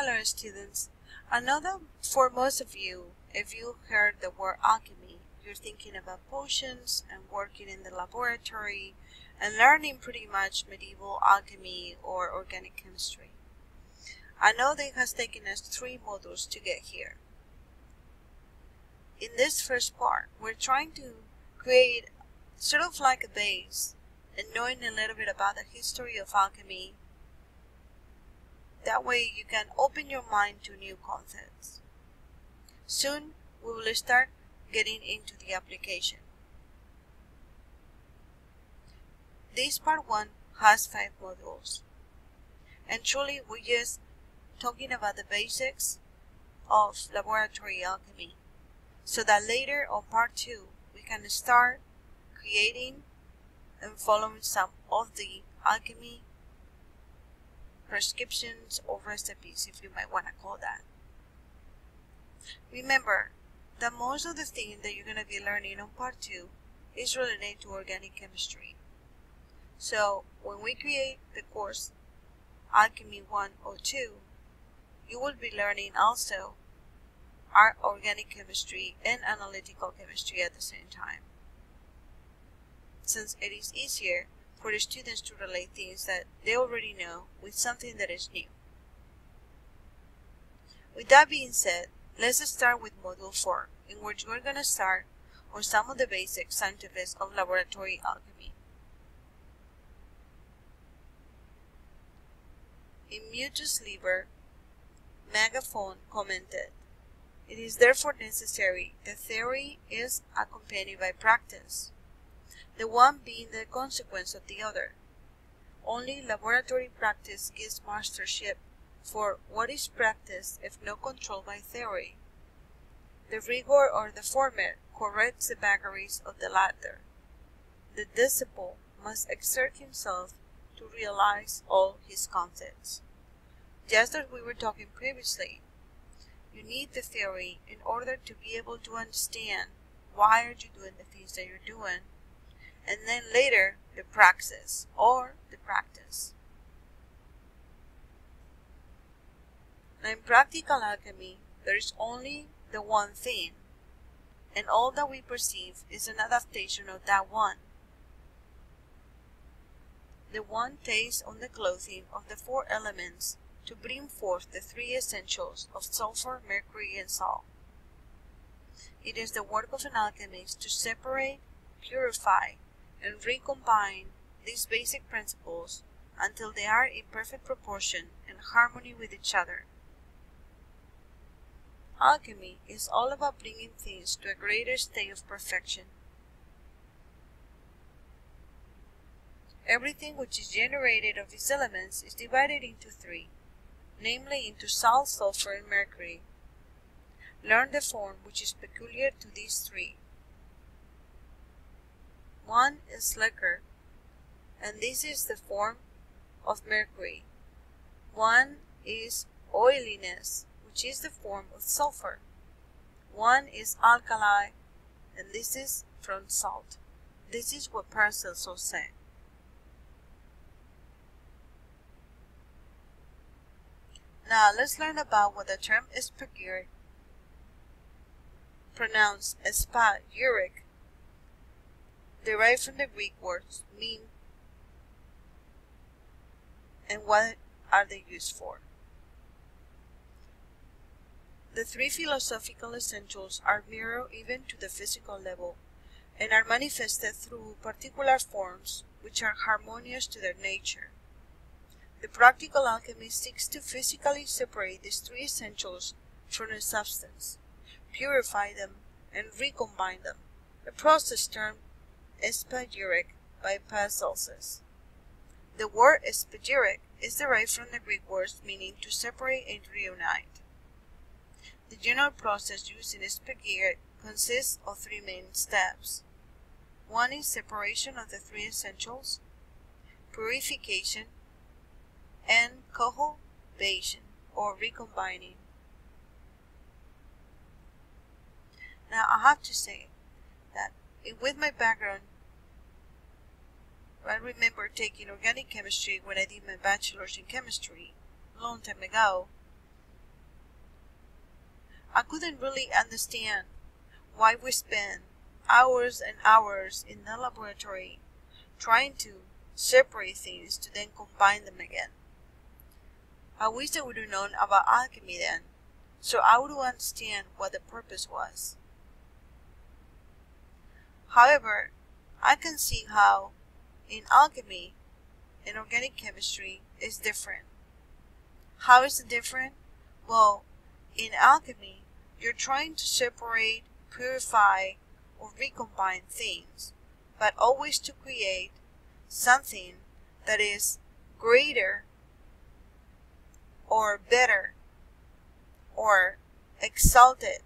Hello students, I know that for most of you, if you heard the word alchemy, you're thinking about potions and working in the laboratory and learning pretty much medieval alchemy or organic chemistry. I know that it has taken us 3 modules to get here. In this first part, we're trying to create sort of like a base and knowing a little bit about the history of alchemy. That way you can open your mind to new concepts. Soon we will start getting into the application. This part 1 has 5 modules. And truly we're just talking about the basics of laboratory alchemy, so that later on part 2 we can start creating and following some of the alchemy prescriptions or recipes, if you might want to call that. Remember that most of the things that you're going to be learning on part 2 is related to organic chemistry. So when we create the course Alchemy 1 or 2, you will be learning also our organic chemistry and analytical chemistry at the same time, since it is easier for the students to relate things that they already know with something that is new. With that being said, let's start with Module 4, in which we're going to start on some of the basic scientifics of laboratory alchemy. In Mutus Liber, Megaphone commented, "It is therefore necessary that theory is accompanied by practice, the one being the consequence of the other. Only laboratory practice gives mastership, for what is practice if not controlled by theory? The rigor of the former corrects the vagaries of the latter. The disciple must exert himself to realize all his concepts." Just as we were talking previously, you need the theory in order to be able to understand why are you doing the things that you're doing, and then later the praxis or the practice. Now in practical alchemy, there is only the one thing, and all that we perceive is an adaptation of that one. The one takes on the clothing of the 4 elements to bring forth the 3 essentials of sulfur, mercury, and salt. It is the work of an alchemist to separate, purify, and recombine these basic principles until they are in perfect proportion and harmony with each other. Alchemy is all about bringing things to a greater state of perfection. Everything which is generated of these elements is divided into 3, namely into salt, sulfur, and mercury. Learn the form which is peculiar to these 3. One is liquor, and this is the form of mercury. One is oiliness, which is the form of sulfur. One is alkali, and this is from salt. This is what Paracelsus said. Now let's learn about what the term Spagyric, pronounced Spagyric, derived from the Greek words mean and what are they used for. The 3 philosophical essentials are mirror even to the physical level and are manifested through particular forms which are harmonious to their nature. The practical alchemist seeks to physically separate these 3 essentials from a substance, purify them, and recombine them, a process termed Spagyric by Paracelsus. The word Spagyric is derived from the Greek words meaning to separate and reunite. The general process used in Spagyric consists of 3 main steps. One is separation of the 3 essentials, purification, and cohobation or recombining. Now I have to say that with my background, I remember taking organic chemistry when I did my bachelor's in chemistry a long time ago, I couldn't really understand why we spend hours and hours in the laboratory trying to separate things to then combine them again. I wish I would have known about alchemy then, so I would understand what the purpose was. However, I can see how in alchemy and organic chemistry is different. How is it different? Well, in alchemy, you're trying to separate, purify, or recombine things, but always to create something that is greater or better or exalted